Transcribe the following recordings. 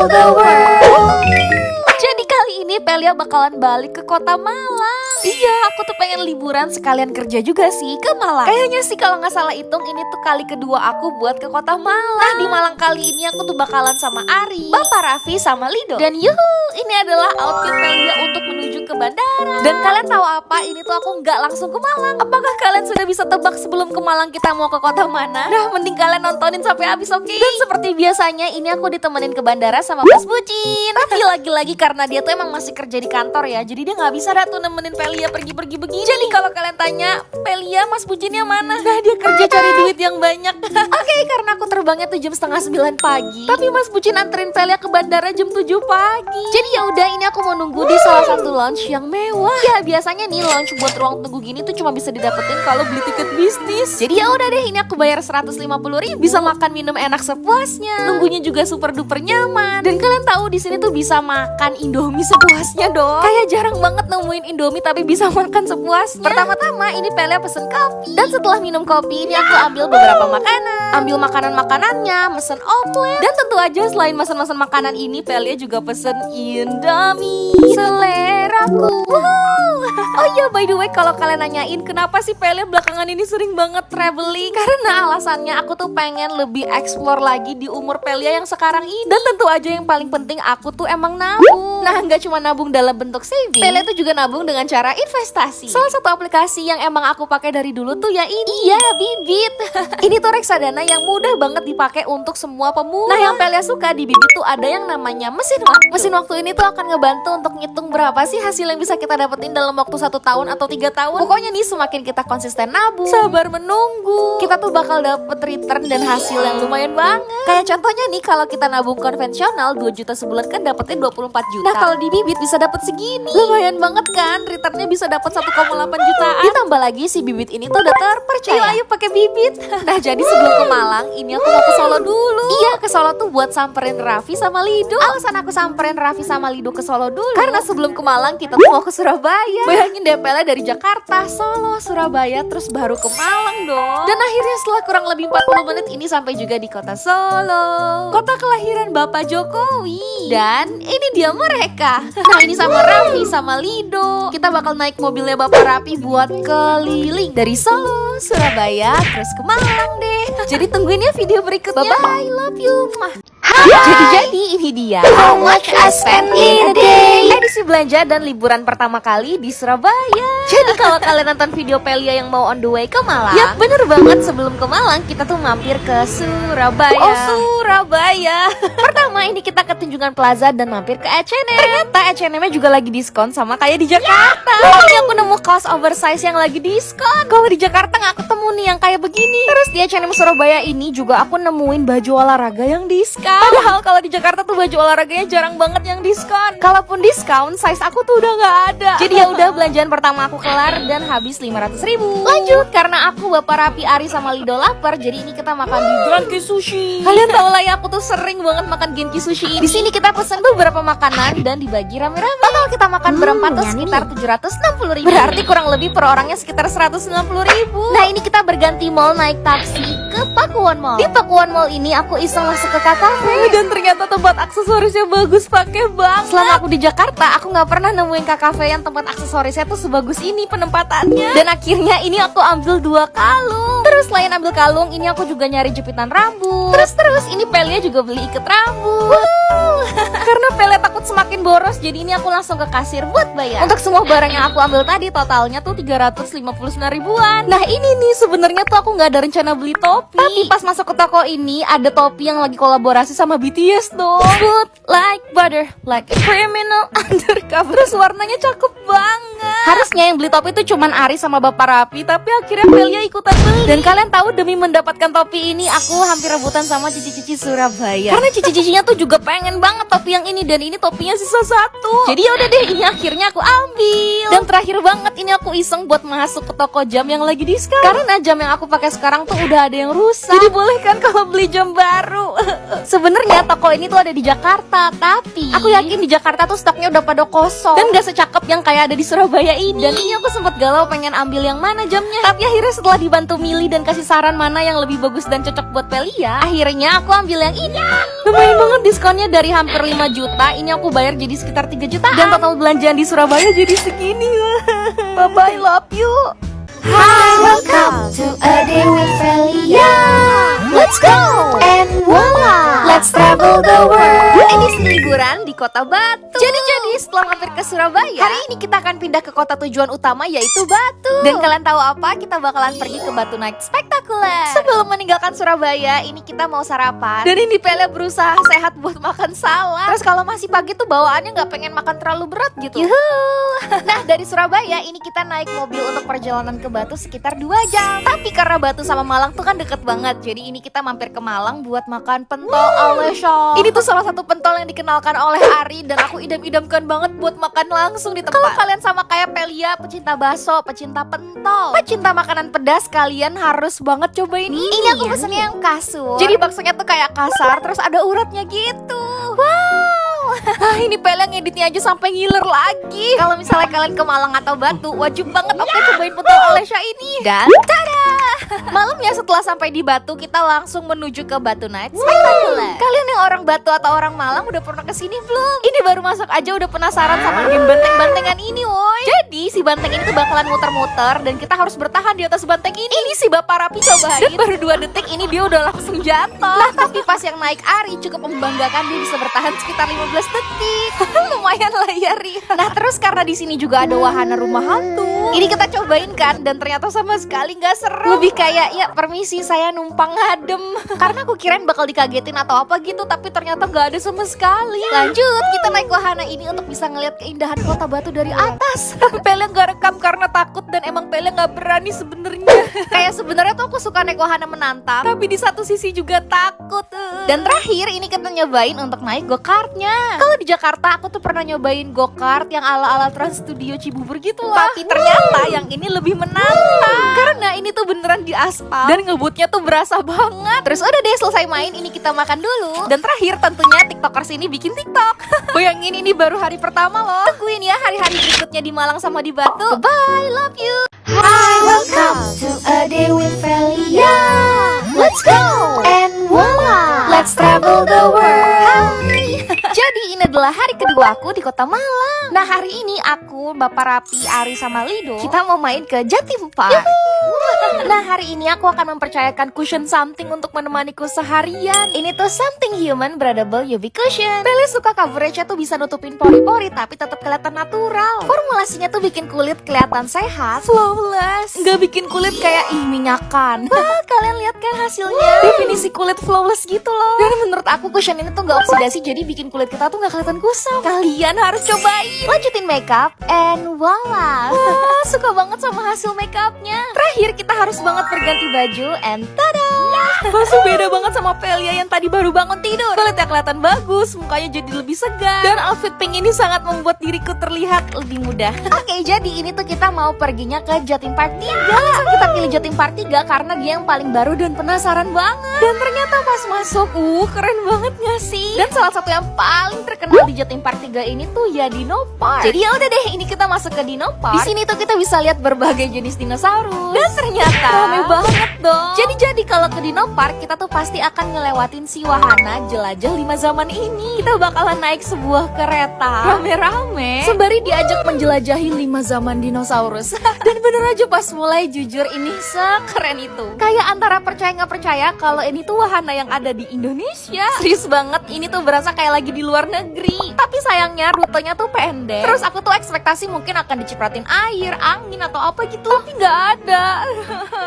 travel the world. Jadi kali ini Pelia bakalan balik ke kota Malang. Iya, aku tuh pengen liburan sekalian kerja juga sih ke Malang. Kayaknya sih kalau nggak salah hitung ini tuh kali kedua aku buat ke kota Malang. Nah di Malang kali ini aku tuh bakalan sama Ari, Bapak Raffi sama Lido. Dan yuhu, ini adalah outfit Pelia untuk menuju ke bandara. Dan kalian tahu apa? Ini tuh aku nggak langsung ke Malang. Apakah kalian sudah bisa tebak sebelum ke Malang kita mau ke kota mana? Nah mending kalian nontonin sampai habis, oke? Dan seperti biasanya ini aku ditemenin ke bandara sama Mas Bucin. Tapi lagi-lagi karena dia tuh emang masih kerja di kantor ya, jadi dia nggak bisa dah tuh nemenin Pelia pergi-pergi begini. Jadi kalau kalian tanya Pelia, Mas Bucinnya mana? Nah dia kerja cari duit yang banyak. Oke, karena aku terbangnya tuh jam 8:30 pagi. Tapi Mas Bucin anterin Pelia ke bandara jam 7 pagi. Jadi ya udah, ini aku mau nunggu di salah satu lounge yang mewah. Ya biasanya nih lounge buat ruang tunggu gini tuh cuma bisa didapetin kalau beli tiket bisnis. Jadi ya udah deh, ini aku bayar 150.000, bisa makan minum enak sepuasnya. Nunggunya juga super duper nyaman. Dan kalian tahu di sini tuh bisa makan Indomie sepuasnya dong. Kayak jarang banget nemuin Indomie tapi bisa makan sepuasnya. Pertama-tama ini Pelia pesen kopi. Dan setelah minum kopi ini aku ambil beberapa makanan. Ambil makanan-makanannya, mesen omelet. Dan tentu aja selain mesen-mesen makanan ini, Pelia juga pesen Indomie seleraku. Oh iya, by the way, kalau kalian nanyain kenapa sih Pelia belakangan ini sering banget traveling, karena alasannya aku tuh pengen lebih explore lagi di umur Pelia yang sekarang ini. Dan tentu aja yang paling penting aku tuh emang nabung. Nah nggak cuma nabung dalam bentuk saving, Pelia tuh juga nabung dengan cara investasi. Salah satu aplikasi yang emang aku pakai dari dulu tuh ya ini. Iya, Bibit. Ini tuh reksadana yang mudah banget dipakai untuk semua pemula. Nah yang Pelia suka di Bibit tuh ada yang namanya mesin waktu. Mesin waktu ini tuh akan ngebantu untuk ngitung berapa sih hasil yang bisa kita dapetin dalam waktu 1 tahun atau 3 tahun. Pokoknya nih semakin kita konsisten nabung, sabar menunggu, kita tuh bakal dapet return dan hasil yang lumayan banget. Kayak contohnya nih, kalau kita nabung konvensional 2 juta sebulan kan dapetin 24 juta. Nah kalau di Bibit bisa dapet segini. Lumayan banget kan, returnnya bisa dapet 1,8 jutaan. Ditambah lagi si Bibit ini tuh udah terpercaya. Ayo pakai Bibit. Nah jadi sebelum ke Malang ini aku mau ke Solo dulu. Iya, ke Solo tuh buat samperin Raffi sama Lido. Alasan aku samperin Raffi sama Lido ke Solo dulu karena sebelum ke Malang kita tuh mau ke Surabaya. Bayangin deh Pelia dari Jakarta, Solo, Surabaya, terus baru ke Malang dong. Dan akhirnya setelah kurang lebih 40 menit ini sampai juga di kota Solo, kota kelahiran Bapak Jokowi. Dan ini dia mereka. Nah ini sama Raffi sama Lido. Kita bakal naik mobilnya Bapak Raffi buat keliling dari Solo, Surabaya, terus ke Malang deh. Jadi tungguin ya video berikutnya. Bye bye, love you. Jadi ini dia How much I spend in a day. edisi belanja dan liburan pertama kali di Surabaya. Jadi kalau kalian nonton video Pelia yang mau on the way ke Malang, ya bener banget, sebelum ke Malang kita tuh mampir ke Surabaya. Oh Surabaya. Pertama ini kita ke Tunjungan Plaza dan mampir ke H&M. Ternyata H&M-nya juga lagi diskon sama kayak di Jakarta. Ini aku nemu kaos oversize yang lagi diskon. Kalau di Jakarta nggak ketemu nih yang kayak begini. Terus di H&M Surabaya ini juga aku nemuin baju olahraga yang diskon. Padahal kalau di Jakarta tuh baju olahraganya jarang banget yang diskon. Kalaupun diskon, size aku tuh udah nggak ada. Jadi ya udah, belanjaan pertama aku kelar dan habis 500.000. Lanjut, karena aku, Bapak Raffi, Ari sama Lido lapar, jadi ini kita makan di Genki Sushi. Kalian tau lah ya, aku tuh sering banget makan Genki Sushi. Di sini kita pesan beberapa makanan dan dibagi rame-rame. Total kita makan berempat tuh sekitar 760.000. Berarti kurang lebih per orangnya sekitar 190.000. Nah ini kita berganti mall naik taksi ke Pakuwon Mall. Di Pakuwon Mall ini aku iseng masuk ke cafe dan ternyata tempat aksesorisnya bagus pakai banget. Selama aku di Jakarta, aku nggak pernah nemuin cafe yang tempat aksesorisnya tuh sebagus ini penempatannya. Dan akhirnya ini aku ambil 2 kalung. Terus selain ambil kalung, ini aku juga nyari jepitan rambut. Terus ini Pelia juga beli ikat rambut. Karena Pelia takut semakin boros, jadi ini aku langsung ke kasir buat bayar. Untuk semua barang yang aku ambil tadi totalnya tuh 359 ribuan. Nah ini nih sebenarnya tuh aku nggak ada rencana beli topi. Tapi pas masuk ke toko ini ada topi yang lagi kolaborasi sama BTS dong. Good like butter, like a criminal undercover. Terus warnanya cakep banget. Harusnya yang beli topi itu cuman Ari sama Bapak Raffi, tapi akhirnya Pelia ikutan beli. Dan kalian tahu, demi mendapatkan topi ini aku hampir rebutan sama cici-cici Surabaya. Karena cici-cicinya tuh juga pengen banget topi yang ini, dan ini topinya sisa 1. Jadi yaudah deh, ini akhirnya aku ambil. Dan terakhir banget ini aku iseng buat masuk ke toko jam yang lagi diskon. Karena jam yang aku pakai sekarang tuh udah ada yang rusak. Jadi boleh kan kalau beli jam baru? Sebenarnya toko ini tuh ada di Jakarta, tapi aku yakin di Jakarta tuh stoknya udah pada kosong dan gak secakep yang kayak ada di Surabaya ini. Dan ini aku sempet galau pengen ambil yang mana jamnya, tapi akhirnya setelah dibantu milih dan kasih saran mana yang lebih bagus dan cocok buat Pelia, akhirnya aku ambil yang ini. Lumayan banget diskonnya, dari hampir 5 juta ini aku bayar jadi sekitar 3 juta. Dan total belanjaan di Surabaya jadi segini. Bye bye, love you. Hi, welcome to a day with Felia. Let's go and voila, let's travel the world. Edisi liburan di Kota Batu. Jadi setelah mampir ke Surabaya, hari ini kita akan pindah ke kota tujuan utama, yaitu Batu. Dan kalian tahu apa? Kita bakalan pergi ke Batu Night Spectacular. Sebelum meninggalkan Surabaya, ini kita mau sarapan. Dan ini Pelia berusaha sehat buat makan salad. Terus kalau masih pagi tuh bawaannya nggak pengen makan terlalu berat gitu. Nah, dari Surabaya ini kita naik mobil untuk perjalanan ke Batu sekitar 2 jam. Tapi karena Batu sama Malang tuh kan deket banget, jadi ini kita mampir ke Malang buat makan pentol Alesha. Ini tuh salah satu pentol yang dikenalkan oleh Ari dan aku idam-idamkan banget buat makan langsung di tempat. Kalau kalian sama kayak Pelia, pecinta bakso, pecinta pentol, pecinta makanan pedas, kalian harus banget cobain ini. Ini aku pesennya yang kasur. Jadi baksonya tuh kayak kasar, terus ada uratnya gitu. Wow. Ini Pelia ngeditnya aja sampai ngiler lagi. Kalau misalnya kalian ke Malang atau Batu, wajib banget cobain pentol Alesha ini. Dan tada! Malamnya setelah sampai di Batu, kita langsung menuju ke Batu Night Spectacular. Kalian yang orang Batu atau orang Malang udah pernah kesini belum? Ini baru masuk aja udah penasaran sama game banteng-bantengan ini, woy. Jadi si banteng ini tuh bakalan muter-muter dan kita harus bertahan di atas banteng ini. Ini si Bapak Rapi cobain, dan baru 2 detik ini dia udah langsung jatuh. Nah, tapi pas yang naik Ari cukup membanggakan, dia bisa bertahan sekitar 15 detik. Lumayan lah ya, Ri. Nah, terus karena di sini juga ada wahana rumah hantu, ini kita cobain kan, dan ternyata sama sekali nggak seru. Lebih kayak, ya permisi saya numpang ngadem. Karena aku kirain bakal dikagetin atau apa gitu, tapi ternyata nggak ada sama sekali. Lanjut, kita naik wahana ini untuk bisa ngeliat keindahan kota Batu dari atas. Pelia nggak rekam karena takut, dan emang Pelia nggak berani sebenarnya. Kayak sebenarnya tuh aku suka naik wahana menantang, tapi di satu sisi juga takut. Dan terakhir ini kita nyobain untuk naik go-kartnya. Kalau di Jakarta aku tuh pernah nyobain go-kart yang ala-ala Trans Studio Cibubur gitu lah. Tapi ternyata yang ini lebih menantang, karena ini tuh beneran di aspal dan ngebutnya tuh berasa banget. Terus udah deh, selesai main ini kita makan dulu. Dan terakhir tentunya tiktokers ini bikin tiktok. Bayangin ini baru hari pertama loh. Tungguin ya hari-hari berikutnya di Malang sama di Batu. Bye, love you. Hi, welcome to a day with Felia. Let's go and voila, let's travel the world. Jadi ini adalah hari kedua aku di Kota Malang. Nah, hari ini aku, Bapak Rapi, Ari sama Lido, kita mau main ke Jatim Park. Nah, hari ini aku akan mempercayakan cushion something untuk menemaniku seharian. Ini tuh something human breathable UV cushion. Pelia suka coveragenya tuh bisa nutupin pori-pori tapi tetap kelihatan natural. Formulasinya tuh bikin kulit kelihatan sehat, flawless, nggak bikin kulit kayak minyakan. Wah, kalian lihat kan hasilnya? Definisi kulit flawless gitu loh. Dan menurut aku cushion ini tuh nggak oksidasi, jadi bikin kulit kita tuh nggak kelihatan kusam. Kalian harus cobain. Lanjutin makeup and voila. Wah, suka banget sama hasil makeupnya. Terakhir kita harus banget berganti baju and tada. Masih beda banget sama Pelia yang tadi baru bangun tidur. Kulitnya kelihatan bagus, mukanya jadi lebih segar, dan outfit pink ini sangat membuat diriku terlihat lebih muda. Oke, jadi ini tuh kita mau perginya ke Jatim Park 3. Alasan kita pilih Jatim Park 3 karena dia yang paling baru dan penasaran banget. Dan ternyata pas masuk, keren banget gak sih? Dan salah satu yang paling terkenal di Jatim Park 3 ini tuh ya Dino Park. Jadi ya udah deh, ini kita masuk ke Dino Park. Di sini tuh kita bisa lihat berbagai jenis dinosaurus. Dan ternyata rame banget dong. Jadi kalau ke Dino Park kita tuh pasti akan ngelewatin si wahana jelajah 5 zaman ini. Kita bakalan naik sebuah kereta rame-rame sembari diajak menjelajahi 5 zaman dinosaurus. Dan bener aja pas mulai, jujur ini sekeren itu. Kayak antara percaya nggak percaya kalau ini tuh wahana yang ada di Indonesia. Serius banget, ini tuh berasa kayak lagi di luar negeri. Tapi sayangnya rutenya tuh pendek. Terus aku tuh ekspektasi mungkin akan dicipratin air, angin atau apa gitu, tapi nggak ada.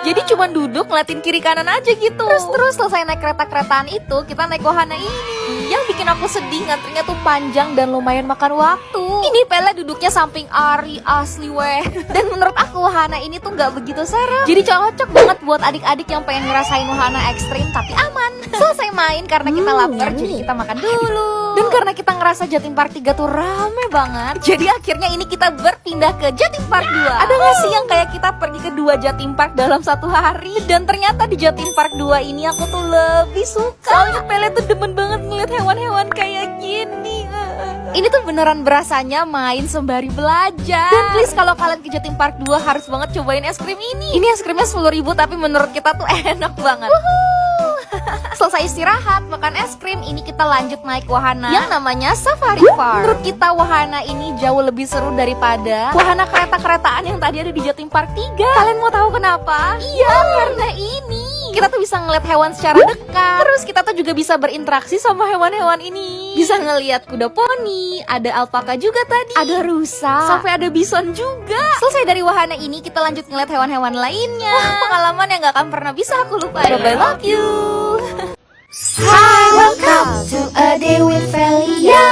Jadi cuma duduk ngeliatin kiri kanan aja gitu. Terus selesai naik kereta-keretaan itu, kita naik wahana ini. Yang bikin aku sedih, ngantrinya tuh panjang dan lumayan makan waktu. Ini Pelia duduknya samping Ari, asli weh. Dan menurut aku wahana ini tuh nggak begitu serem. Jadi cocok banget buat adik-adik yang pengen ngerasain wahana ekstrim tapi aman. Selesai main karena kita lapar, jadi kita makan dulu. Dan karena kita ngerasa Jatim Park 3 tuh rame banget, jadi akhirnya ini kita berpindah ke Jatim Park 2. Ada gak sih yang kayak kita pergi ke 2 Jatim Park dalam satu hari? Dan ternyata di Jatim Park 2 ini aku tuh lebih suka. Soalnya Pele tuh demen banget ngeliat hewan-hewan kayak gini. Ini tuh beneran berasanya main sembari belajar. Dan please kalau kalian ke Jatim Park 2 harus banget cobain es krim ini. Ini es krimnya 10.000 tapi menurut kita tuh enak banget. Selesai istirahat, makan es krim, ini kita lanjut naik wahana yang namanya Safari Park. Menurut kita wahana ini jauh lebih seru daripada wahana kereta-keretaan yang tadi ada di Jatim Park 3. Kalian mau tahu kenapa? Iya, karena ini kita tuh bisa ngeliat hewan secara dekat. Terus kita tuh juga bisa berinteraksi sama hewan-hewan ini. Bisa ngeliat kuda poni, ada alpaka juga tadi, ada rusa, sampai ada bison juga. Selesai dari wahana ini, kita lanjut ngeliat hewan-hewan lainnya. Wah, pengalaman yang gak akan pernah bisa aku lupain. Bye-bye, love you. Hi, welcome to a day with Felia.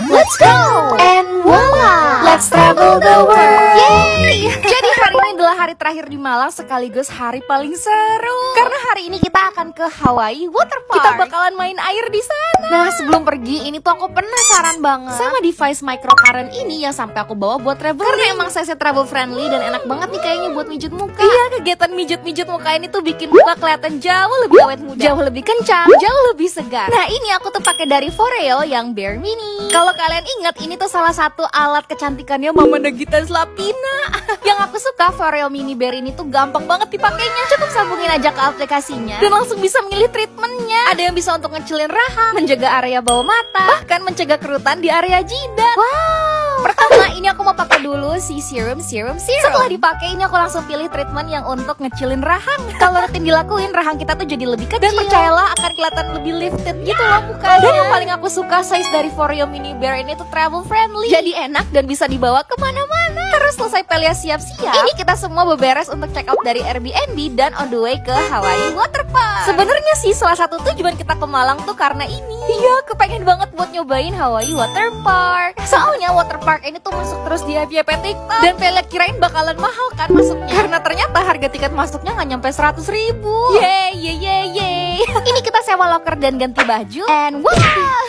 Let's go! And voila! Let's travel the world. Yay! Jadi hari ini adalah hari terakhir di Malang sekaligus hari paling seru. Karena hari ini kita akan ke Hawaii Water Park. Kita bakalan main air di sana. Nah, sebelum pergi ini tuh aku penasaran banget sama device microcurrent ini yang sampai aku bawa buat travel. Karena emang saya travel friendly dan enak banget nih kayaknya buat mijit muka. Iya, kegiatan mijit-mijit muka ini tuh bikin muka kelihatan jauh lebih awet muda, jauh lebih kencang, jauh lebih segar. Nah, ini aku tuh pakai dari Foreo yang Bare Mini. Kalau kalian ingat, ini tuh salah satu alat kecantikannya Mama Nagita Slavina. Yang aku suka Foreo Mini Bare ini tuh gampang banget dipakainya. Cukup sambungin aja ke aplikasinya dan langsung bisa milih treatmentnya. Ada yang bisa untuk ngecilin rahang, menjaga area bawah mata, bahkan mencegah kerutan di area jidat. Wow. Pertama ini aku mau pakai dulu si serum. Setelah dipakai ini aku langsung pilih treatment yang untuk ngecilin rahang. Kalau rutin dilakuin, rahang kita tuh jadi lebih kecil. Dan percayalah akan kelihatan lebih lifted gitu loh mukanya. Dan yang paling aku suka size dari Foreo Mini Bare ini tuh travel friendly. Jadi enak dan bisa dibawa kemana-mana. Terus selesai Pelia siap-siap, ini kita semua beberes untuk check out dari Airbnb dan on the way ke Hawaii Water Park. Sebenarnya sih salah satu tujuan kita ke Malang tuh karena ini. Iya, kepengen banget buat nyobain Hawaii Water Park. Soalnya water park ini tuh masuk terus di FYP TikTok. Dan Pelia kirain bakalan mahal kan masuknya. Karena ternyata harga tiket masuknya nggak nyampe 100.000. Yeay. Ini kita sewa locker dan ganti baju. And wah,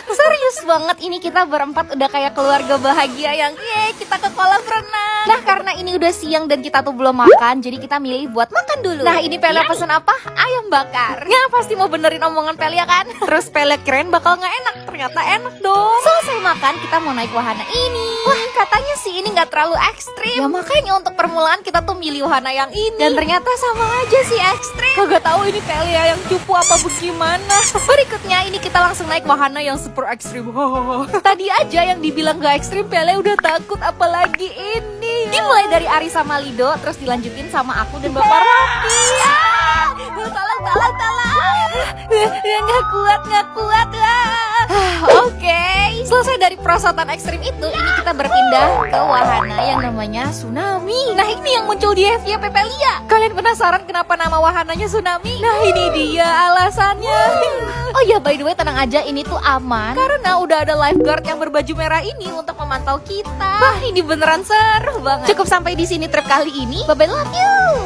serius banget ini kita berempat udah kayak keluarga bahagia yang kita ke kolam renang. Nah, karena ini udah siang dan kita tuh belum makan, jadi kita milih buat makan dulu. Nah, ini Pelia pesen apa? Ayam bakar. Ya, pasti mau benerin omongan Pelia kan? Terus Pelia kirain bakal nggak enak, ternyata enak dong. Selesai makan, kita mau naik wahana ini. Wah, katanya sih ini nggak terlalu ekstrim. Ya makanya untuk permulaan kita tuh milih wahana yang ini. Dan ternyata sama aja sih ekstrim. Kagak tahu ini Pelia yang cupu apa bagaimana. Berikutnya ini kita langsung naik wahana yang super ekstrim. Tadi aja yang dibilang gak ekstrim, Pelia udah takut, apalagi ini. Dimulai dari Ari sama Lido, terus dilanjutin sama aku dan Bapak Rocky. Tolong. Nggak kuat lah. Oke. Selesai dari perosotan ekstrim itu, ini kita berpindah ke wahana yang namanya Tsunami. Nah, ini yang muncul di FYP Pelia. Kalian penasaran kenapa nama wahananya Tsunami? Nah, ini dia alasannya. Oh ya, by the way, tenang aja, ini tuh aman karena udah ada lifeguard yang berbaju merah ini untuk memantau kita. Wah, ini beneran seru banget. Cukup sampai di sini trip kali ini. Bye-bye, love you.